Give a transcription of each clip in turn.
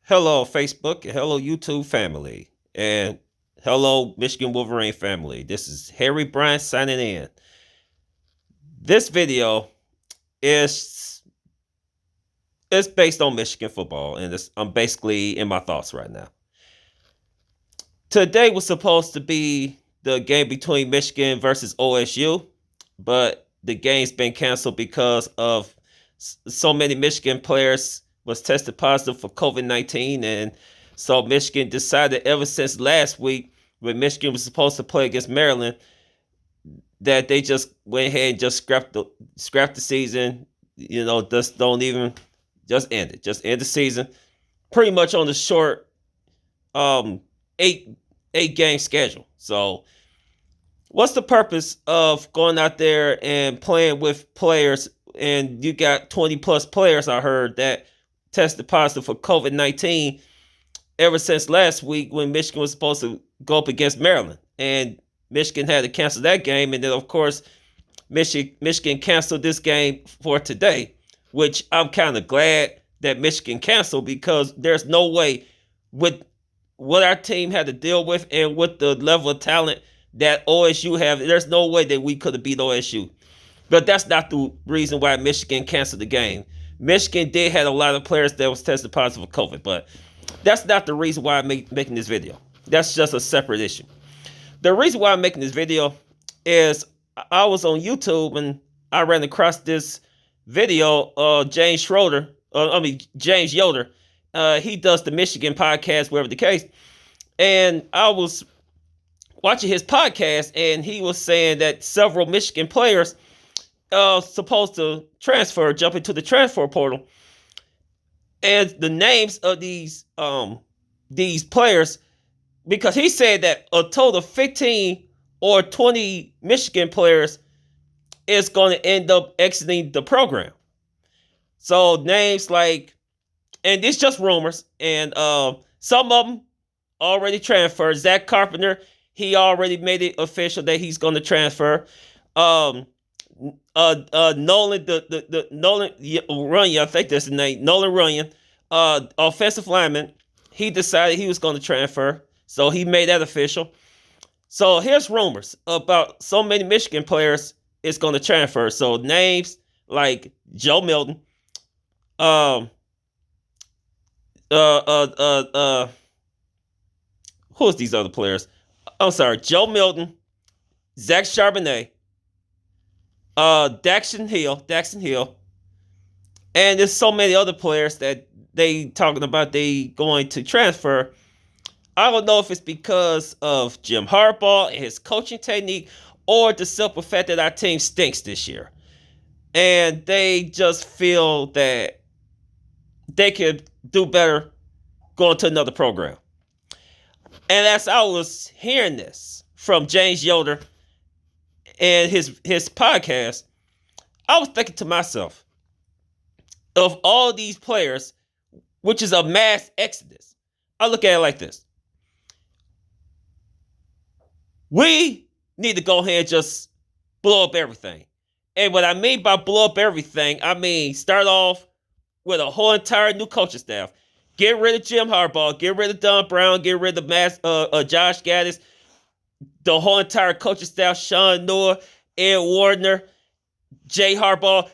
Hello, Facebook, and hello, YouTube family, and hello, Michigan Wolverine family. This is Harry Bryant signing in. This video is is based on Michigan football, and I'm basically in my thoughts right now. Today was supposed to be the game between Michigan versus OSU, but the game's been canceled because of so many Michigan players was tested positive for COVID-19, and so Michigan decided ever since last week when Michigan was supposed to play against Maryland that they just went ahead and just scrapped the season. Just don't even just end it. Just end the season. Pretty much on the short um eight eight game schedule. So what's the purpose of going out there and playing with players and you got 20 plus players I heard that tested positive for COVID-19 ever since last week when Michigan was supposed to go up against Maryland and Michigan had to cancel that game, and then of course Michigan canceled this game for today, which I'm kind of glad that Michigan canceled because there's no way with what our team had to deal with and with the level of talent that OSU have, there's no way that we could have beat OSU. But that's not the reason why Michigan canceled the game. Michigan did have a lot of players that was tested positive for COVID, but that's not the reason why I'm making this video. That's just a separate issue. The reason why I'm making this video is I was on YouTube and I ran across this video. James Yoder. He does the Michigan podcast, wherever the case. And I was watching his podcast, and he was saying that several Michigan players supposed to jump into the transfer portal, and the names of these players, because he said that a total of 15 or 20 Michigan players is going to end up exiting the program. So names like, and it's just rumors, and some of them already transferred. Zach Carpenter, he already made it official that he's going to transfer. Nolan, the Nolan Runyon, I think that's the name. Nolan Runyon, offensive lineman, he decided he was going to transfer, so he made that official. So here's rumors about so many Michigan players is going to transfer. So names like Joe Milton, um, uh, uh, uh, uh, who's these other players? I'm sorry, Joe Milton, Zach Charbonnet, Daxton Hill, and there's so many other players that they talking about they going to transfer. I don't know if it's because of Jim Harbaugh and his coaching technique or the simple fact that our team stinks this year. And they just feel that they could do better going to another program. And as I was hearing this from James Yoder and his podcast, I was thinking to myself, of all these players, which is a mass exodus, I look at it like this. We need to go ahead and just blow up everything. And what I mean by blow up everything, I mean start off with a whole entire new coaching staff. Get rid of Jim Harbaugh, get rid of Don Brown, get rid of Josh Gaddis, the whole entire coaching staff, Sean Noah, Ed Wardner, Jay Harbaugh.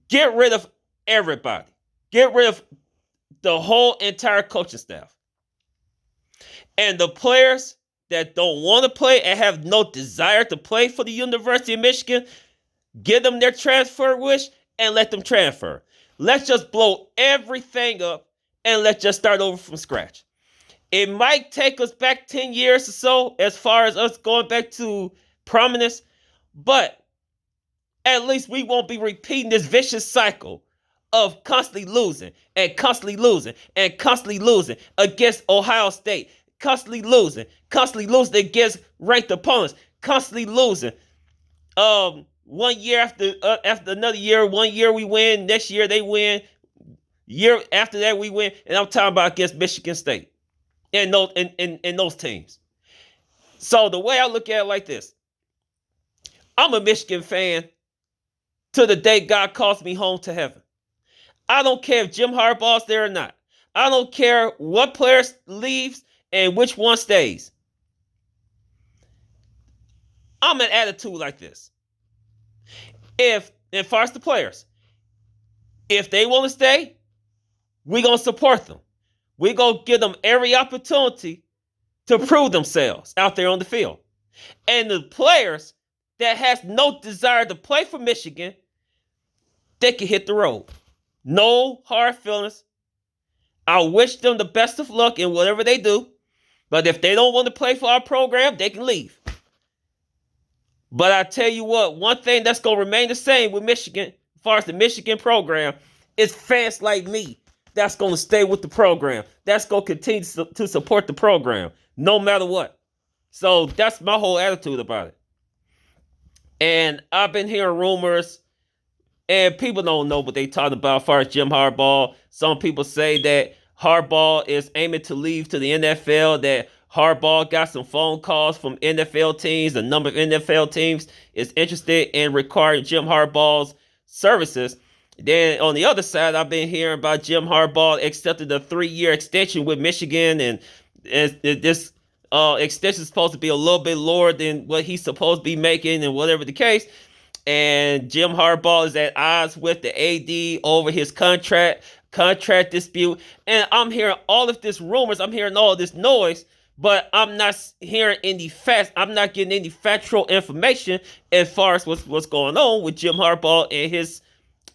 Get rid of everybody. Get rid of the whole entire coaching staff. And the players that don't want to play and have no desire to play for the University of Michigan, give them their transfer wish and let them transfer. Let's just blow everything up and let's just start over from scratch. It might take us back 10 years or so as far as us going back to prominence, but at least we won't be repeating this vicious cycle of constantly losing and constantly losing and constantly losing against Ohio State, constantly losing against ranked opponents, constantly losing. 1 year after another year, 1 year we win, next year they win, year after that we win, and I'm talking about against Michigan State and those teams. So the way I look at it like this, I'm a Michigan fan till the day God calls me home to heaven. I don't care if Jim Harbaugh's there or not. I don't care what player leaves and which one stays. I'm an attitude like this. If, as far as the players, if they want to stay, we're going to support them. We're going to give them every opportunity to prove themselves out there on the field. And the players that has no desire to play for Michigan, they can hit the road. No hard feelings. I wish them the best of luck in whatever they do. But if they don't want to play for our program, they can leave. But I tell you what, one thing that's going to remain the same with Michigan, as far as the Michigan program, is fans like me that's going to stay with the program. That's going to continue to support the program, no matter what. So that's my whole attitude about it. And I've been hearing rumors, and people don't know what they talking about as far as Jim Harbaugh. Some people say that Harbaugh is aiming to leave to the NFL, that Harbaugh got some phone calls from NFL teams. A number of NFL teams is interested in requiring Jim Harbaugh's services. Then on the other side, I've been hearing about Jim Harbaugh accepted a 3-year extension with Michigan, and this extension is supposed to be a little bit lower than what he's supposed to be making, and whatever the case. And Jim Harbaugh is at odds with the AD over his contract dispute. And I'm hearing all of this rumors. I'm hearing all this noise, but I'm not hearing any facts. I'm not getting any factual information as far as what's going on with Jim Harbaugh and his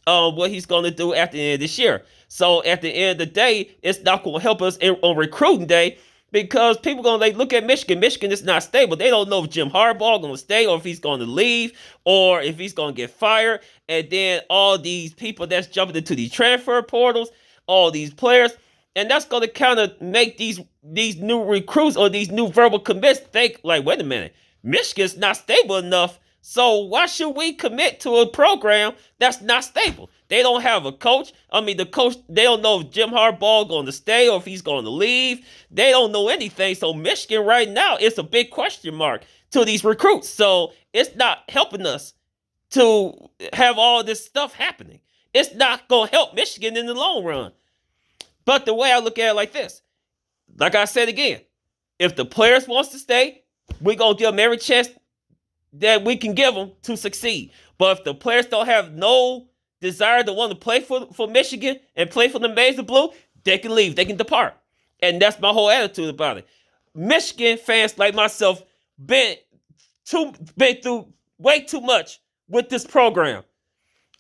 what he's going to do at the end of this year. So at the end of the day, it's not going to help us on recruiting day, because people going to look at Michigan. Michigan is not stable. They don't know if Jim Harbaugh going to stay, or if he's going to leave, or if he's going to get fired. And then all these people that's jumping into these transfer portals, all these players, and that's going to kind of make these new recruits or these new verbal commits think like, wait a minute, Michigan's not stable enough. So why should we commit to a program that's not stable? They don't have a coach. I mean, the coach, they don't know if Jim Harbaugh going to stay or if he's going to leave. They don't know anything. So Michigan right now, it's a big question mark to these recruits. So it's not helping us to have all this stuff happening. It's not going to help Michigan in the long run. But the way I look at it like this, like I said again, if the players wants to stay, we're going to give them every chance that we can give them to succeed. But if the players don't have no desire to want to play for Michigan and play for the Maize and Blue, they can leave. They can depart. And that's my whole attitude about it. Michigan fans like myself been through way too much with this program.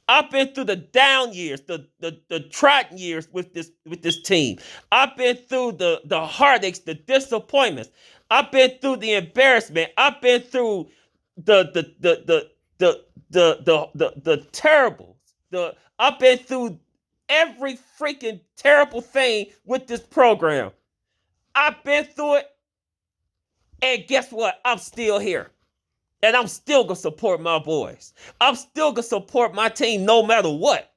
I've been through the down years, the trodden years with this team. I've been through the heartaches, the disappointments. I've been through the embarrassment. I've been through the terrible. I've been through every freaking terrible thing with this program. I've been through it, and guess what? I'm still here. And I'm still going to support my boys. I'm still going to support my team no matter what.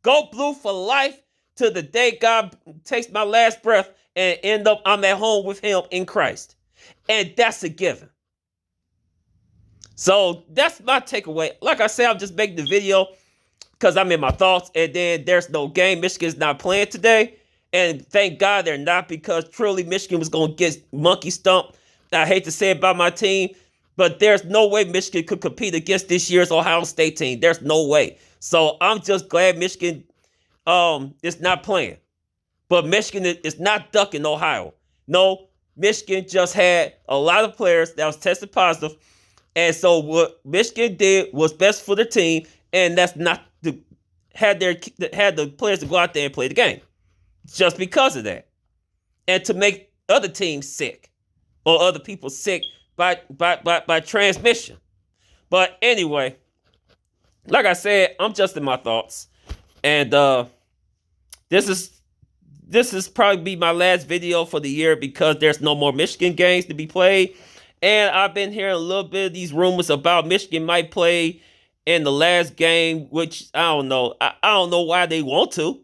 Go Blue for life till the day God takes my last breath and I'm at home with him in Christ. And that's a given. So that's my takeaway. Like I said, I'm just making the video because I'm in my thoughts. And then there's no game. Michigan's not playing today. And thank God they're not, because truly Michigan was going to get monkey stumped. I hate to say it about my team, but there's no way Michigan could compete against this year's Ohio State team. There's no way. So I'm just glad Michigan is not playing. But Michigan is not ducking Ohio. No, Michigan just had a lot of players that was tested positive. And so what Michigan did was best for the team, and that's not to had the players to go out there and play the game. Just because of that. And to make other teams sick, or other people sick by transmission. But anyway, like I said, I'm just in my thoughts. And this is probably be my last video for the year, because there's no more Michigan games to be played. And I've been hearing a little bit of these rumors about Michigan might play in the last game, which I don't know. I don't know why they want to.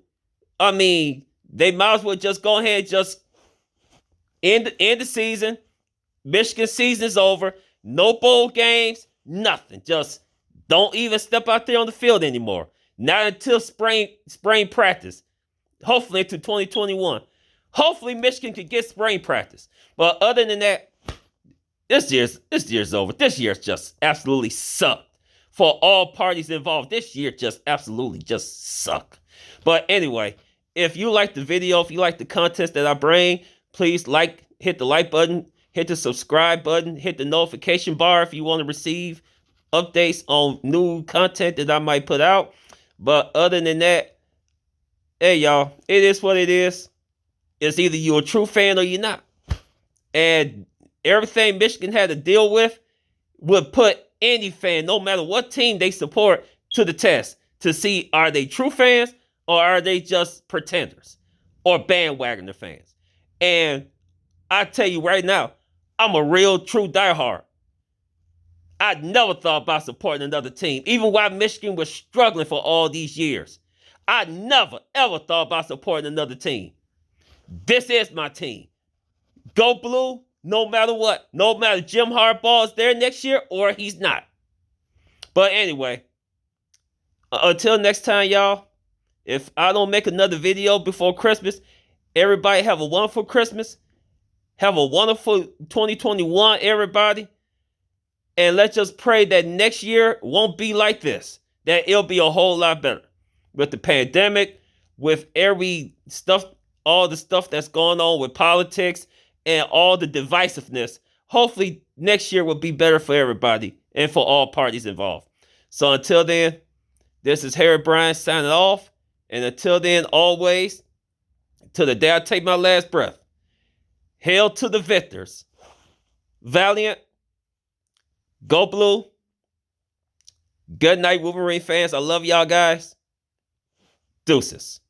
I mean, they might as well just go ahead and just end the season. Michigan season is over. No bowl games, nothing. Just don't even step out there on the field anymore. Not until spring practice. Hopefully into 2021. Hopefully Michigan could get spring practice. But other than that, this year's over. This year's just absolutely sucked for all parties involved. This year just absolutely just sucked. But anyway, if you like the video, if you like the content that I bring, please hit the like button, hit the subscribe button, hit the notification bar if you want to receive updates on new content that I might put out. But other than that, hey y'all, it is what it is. It's either you're a true fan or you're not. And everything Michigan had to deal with would put any fan, no matter what team they support, to the test to see, are they true fans or are they just pretenders or bandwagoner fans? And I tell you right now, I'm a real true diehard. I never thought about supporting another team, even while Michigan was struggling for all these years. I never, ever thought about supporting another team. This is my team. Go Blue, no matter what. No matter Jim Harbaugh is there next year or he's not. But anyway, until next time, y'all, if I don't make another video before Christmas, everybody have a wonderful Christmas. Have a wonderful 2021, everybody. And let's just pray that next year won't be like this. That it'll be a whole lot better. With the pandemic, with every stuff, all the stuff that's going on with politics and all the divisiveness. Hopefully next year will be better for everybody and for all parties involved. So until then, this is Harry Bryan signing off. And until then, always, to the day I take my last breath, hail to the victors. Valiant. Go Blue. Good night, Wolverine fans. I love y'all guys. Deuces.